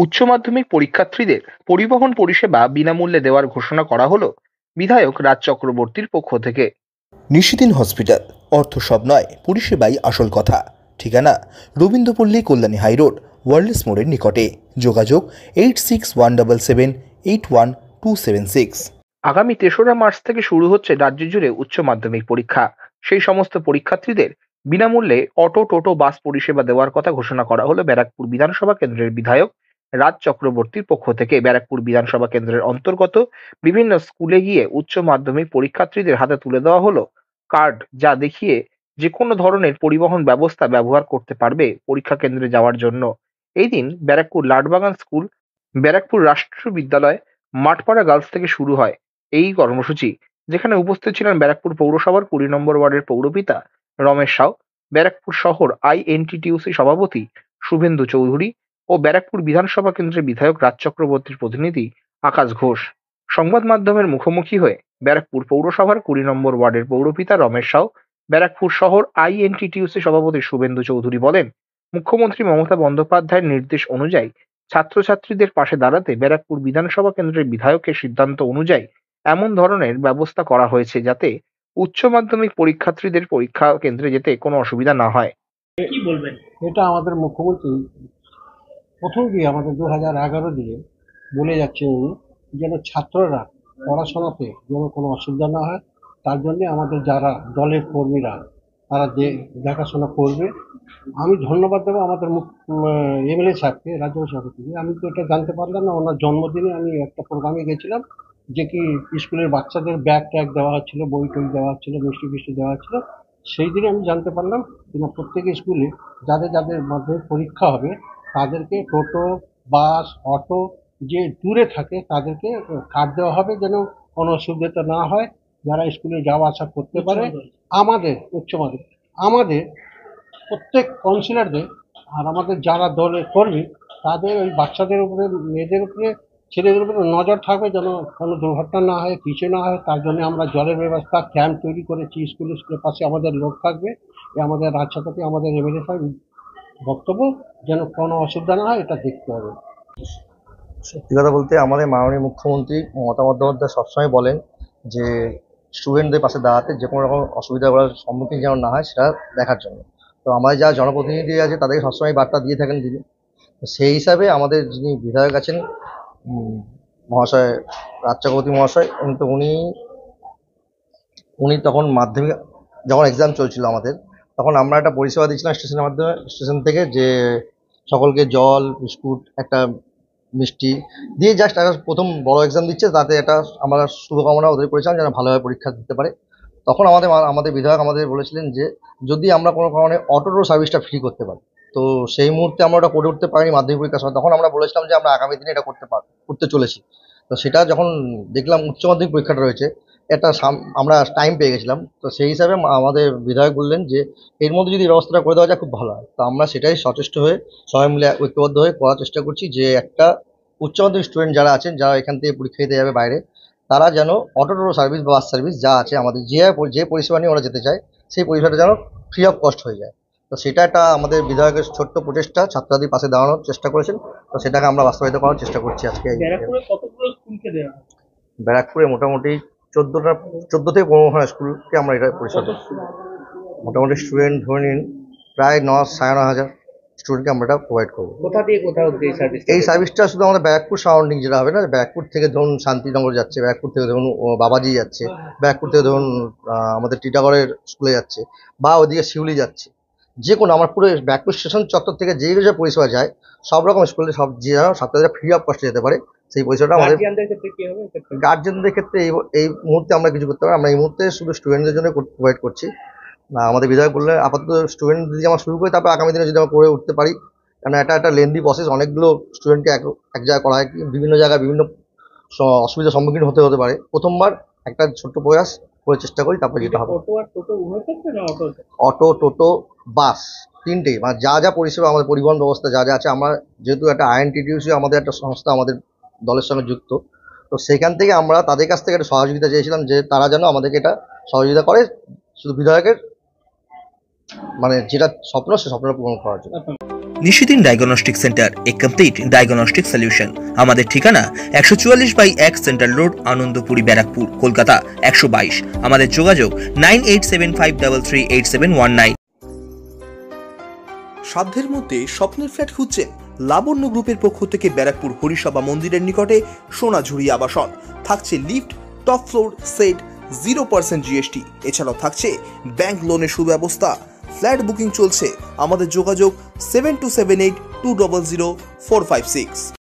উচ্চ মাধ্যমিক পরীক্ষার্থীদের পরিবহন পরিষেবা বিনামূল্যে দেওয়ার ঘোষণা করা হলো বিধায়ক রাজ চক্রবর্তীর পক্ষ থেকে। নিশিদিন হসপিটাল, অর্থ সব নয়, পরিষেবাই আসল কথা। ঠিকানা রবীন্দ্রপল্লী, কল্যাণী হাইরোড, ওয়ার্ল্ডস মোড়ের নিকটে। যোগাযোগ 8617781276। আগামী 3রা মার্চ থেকে শুরু হচ্ছে রাজ্য জুড়ে উচ্চ মাধ্যমিক পরীক্ষা। সেই সমস্ত পরীক্ষার্থীদের বিনামূল্যে অটো, টোটো, বাস পরিষেবা দেওয়ার কথা ঘোষণা করা হলো ব্যারাকপুর বিধানসভা কেন্দ্রের বিধায়ক রাজ চক্রবর্তীর পক্ষ থেকে। ব্যারাকপুর বিধানসভা কেন্দ্রের অন্তর্গত বিভিন্ন স্কুলে গিয়ে উচ্চ মাধ্যমিক পরীক্ষার্থীদের হাতে তুলে দেওয়া হলো কার্ড, যা দেখিয়ে যে কোনো ধরনের পরিবহন ব্যবস্থা ব্যবহার করতে পারবে পরীক্ষা কেন্দ্রে যাওয়ার জন্য। এই দিন ব্যারাকপুর লাটবাগান স্কুল, ব্যারাকপুর রাষ্ট্রীয় বিদ্যালয়, মাঠপাড়া গার্লস থেকে শুরু হয় এই কর্মসূচি, যেখানে উপস্থিত ছিলেন ব্যারাকপুর পৌরসভার 20 নম্বর ওয়ার্ডের পৌরপিতা রমেশ সাউ, ব্যারাকপুর শহর আইএনটিটিইউসি সভাপতি শুভেন্দু চৌধুরী ও ব্যারাকপুর বিধানসভা কেন্দ্রের বিধায়ক রাজ চক্রবর্তীর প্রতিনিধি আকাশ ঘোষ। সংবাদ মাধ্যমের মুখোমুখি হয়ে ব্যারাকপুর পৌরসভার 20 নম্বর ওয়ার্ডের পৌরপিতা রমেশ সাউ, ব্যারাকপুর শহর আইএনটিটিইউসি সভাপতি শুভেন্দু চৌধুরী বলেন, মুখ্যমন্ত্রী মমতা বন্দ্যোপাধ্যায়ের নির্দেশ অনুযায়ী ছাত্রছাত্রীদের পাশে দাঁড়াতে ব্যারাকপুর বিধানসভা কেন্দ্রের বিধায়কের সিদ্ধান্ত অনুযায়ী এমন ধরনের ব্যবস্থা করা হয়েছে যাতে উচ্চ মাধ্যমিক পরীক্ষার্থীদের পরীক্ষা কেন্দ্রে যেতে কোনো অসুবিধা না হয়। কি বলবেন? এটা আমাদের মুখ্যমন্ত্রী প্রথম দিয়ে আমাদের 2011 দিয়ে বলে যাচ্ছেন উনি, যেন ছাত্ররা পড়াশোনাতে যেন কোনো অসুবিধা না হয়, তার জন্যে আমাদের যারা দলের কর্মীরা তারা দেখাশোনা করবে। আমি ধন্যবাদ দেবো আমাদের এমএলএ সাহেবকে, রাজ্য সভাপতিকে। আমি তো এটা জানতে পারলাম না, ওনার জন্মদিনে আমি একটা প্রোগ্রামে গেছিলাম, যে কি স্কুলের বাচ্চাদের ব্যাগ ট্যাগ দেওয়া হচ্ছিল, বই টই দেওয়া হচ্ছিল, মিষ্টি ফিষ্টি দেওয়া হচ্ছিল। সেই দিনে আমি জানতে পারলাম কিনা প্রত্যেক স্কুলে যাদের যাদের মাধ্যমিক পরীক্ষা হবে তাদেরকে টোটো, বাস, অটো, যে দূরে থাকে তাদেরকে কার্ড দেওয়া হবে, যেন কোনো অসুবিধা না হয়, যারা স্কুলে যাওয়া আসা করতে পারে। আমাদের উচ্চ মাধ্যমিক, আমাদের প্রত্যেক কাউন্সিলরদের আর আমাদের যারা দলের কর্মী তাদের ওই বাচ্চাদের উপরে, মেয়েদের উপরে, ছেলেদের উপরে নজর থাকবে, যেন কোনো দুর্ঘটনা না হয়, কিছু না হয়। তার জন্য আমরা জলের ব্যবস্থা ক্যাম্প তৈরি করেছি, স্কুলের পাশে আমাদের লোক থাকবে। আমাদের রাজশাখী, আমাদের এমএলএ সাহেব বক্তব্য, যেন কোনো অসুবিধা না হয়, এটা দেখতে হবে। সত্যি কথা বলতে আমাদের মাননীয় মুখ্যমন্ত্রী মমতা বন্দ্যোপাধ্যায় সবসময় বলেন যে স্টুডেন্টদের পাশে দাঁড়াতে, যে কোনো রকম অসুবিধার সম্মুখীন যেন না হয় সেটা দেখার জন্য। তো আমাদের যারা জনপ্রতিনিধি আছে তাদেরকে সবসময় বার্তা দিয়ে থাকেন তিনি। তো সেই হিসাবে আমাদের যিনি বিধায়ক আছেন মহাশয় রাজ চক্রবর্তী মহাশয়, তো উনি তখন মাধ্যমিক যখন এক্সাম চলছিল আমাদের, তখন আমরা একটা পরিষেবা দিয়েছিলাম স্টেশনের মাধ্যমে, স্টেশন থেকে, যে সকলকে জল, বিস্কুট, একটা মিষ্টি দিয়ে জাস্ট একটা প্রথম বড় এক্সাম দিচ্ছে, তাতে একটা আমরা শুভকামনা ওদের করেছিলাম যেন ভালোভাবে পরীক্ষা দিতে পারে। তখন আমাদের বিধায়ক আমাদের বলেছিলেন যে যদি আমরা কোনো কারণে অটোর সার্ভিসটা ফ্রি করতে পারি। তো সেই মুহূর্তে আমরা ওটা করে উঠতে পারিনি মাধ্যমিক পরীক্ষার সময়। তখন আমরা বলেছিলাম যে আমরা আগামী দিনে এটা করতে চলেছি। তো সেটা যখন দেখলাম উচ্চ মাধ্যমিক পরীক্ষাটা রয়েছে, আমরা টাইম পেয়ে গেছিলাম। তো সেই হিসাবে আমাদের বিধায়ক বললেন যে এর মধ্যে যদি ব্যবস্থাটা করে দেওয়া যায় খুব ভালো হয়। তো আমরা সেটাই সচেষ্ট হয়ে সবাই মিলে ঐক্যবদ্ধ হয়ে করার চেষ্টা করছি, যে একটা উচ্চ মাধ্যমিক স্টুডেন্ট যারা আছেন, যারা এখান থেকে পরীক্ষা দিতে যাবে বাইরে, তারা যেন অটো টোটো সার্ভিস বা বাস সার্ভিস যা আছে আমাদের, যে পরিষেবা নিয়ে ওরা যেতে চায় সেই পরিষেবাটা যেন ফ্রি অফ কস্ট হয়ে যায়। তো সেটা একটা আমাদের বিধায়কের ছোট্ট প্রচেষ্টা, ছাত্রছাত্রীর পাশে দাঁড়ানোর চেষ্টা করেছেন। তো সেটাকে আমরা বাস্তবায়িত করার চেষ্টা করছি আজকে। ব্যারাকপুরে কতগুলো স্কুলকে দেওয়া হয়? ব্যারাকপুরে মোটামুটি 14 থেকে 15 স্কুলকে আমরা এটা পরিষেবা দিচ্ছি। মোটামুটি স্টুডেন্ট ধরে নিন প্রায় 9,000-9,500 স্টুডেন্টকে আমরা এটা প্রোভাইড করবো। কোথা দিয়ে কোথাও এই সার্ভিস? এই সার্ভিসটা শুধু আমাদের ব্যারাকপুর সারাউন্ডিং যেটা হবে না, ব্যারাকপুর থেকে ধরুন শান্তিনগর যাচ্ছে, ব্যারাকপুর থেকে ধরুন বাবাজি যাচ্ছে, ব্যারাকপুর থেকে ধরুন আমাদের টিটাগড়ের স্কুলে যাচ্ছে, বা ওদিকে শিউলি যাচ্ছে, যে কোনো আমার পুরো ব্যারাকপুর স্টেশন চত্বর থেকে যেই যে পরিষেবা যায় সব রকম স্কুলে, সব যে ছাত্রছাত্রীরা ফ্রি অফ কস্টে যেতে পারে, সেই পরিষেবাটা আমাদের। গার্জিয়ানদের ক্ষেত্রে কি হবে? গার্জেনদের ক্ষেত্রে এই মুহূর্তে আমরা কিছু করতে পারি, আমরা এই মুহূর্তে শুধু স্টুডেন্টদের জন্য প্রোভাইড করছি। আমাদের বিধায়ক বললে আপাতত স্টুডেন্ট যদি আমরা শুরু করি, তারপর আগামী দিনে যদি আমরা করে উঠতে পারি, কারণ এটা একটা লেন্দি প্রসেস, অনেকগুলো স্টুডেন্টকে এক জায়গায় করা হয়, বিভিন্ন জায়গায় বিভিন্ন অসুবিধার সম্মুখীন হতে পারে। প্রথমবার একটা ছোট্ট প্রয়াস করে চেষ্টা করি, তারপর যেটা হবে। অটো আর টোটো উভয় ক্ষেত্রে না? অটো, টোটো, বাস তিনটেই, মানে যা যা পরিষেবা আমাদের পরিবহন ব্যবস্থা যা যা আছে, আমরা যেহেতু একটা আইএনটিটিইউসি আমাদের একটা সংস্থা আমাদের দলের সঙ্গে যুক্ত, তো সেখান থেকে আমরা তাদের কাছ থেকে একটা সহযোগিতা চেয়েছিলাম, যে তারা যেন আমাদেরকে এটা সহযোগিতা করে, শুধু বিধায়কের মানে যেটা স্বপ্ন, সে স্বপ্নটা পূরণ করার জন্য। নিশিদিন ডায়াগনস্টিক সেন্টার, এ কমপ্লিট ডায়াগনস্টিক সলিউশন। আমাদের ঠিকানা 144/1 সেন্ট্রাল রোড, আনন্দপুরি, ব্যারাকপুর, কলকাতা 122। আমাদের যোগাযোগ 9875338719। সাধ্যের মধ্যে স্বপ্নের ফ্ল্যাট খুঁজছেন? লাবণ্য গ্রুপের পক্ষ থেকে ব্যারাকপুর হরিসভা মন্দিরের নিকটে সোনাঝুরি আবাসন। থাকছে lift, top floor, set, 0% GST। এছাড়াও থাকছে ব্যাংক লোনের সুব্যবস্থা। ফ্ল্যাট বুকিং চলছে। আমাদের যোগাযোগ 7278200456।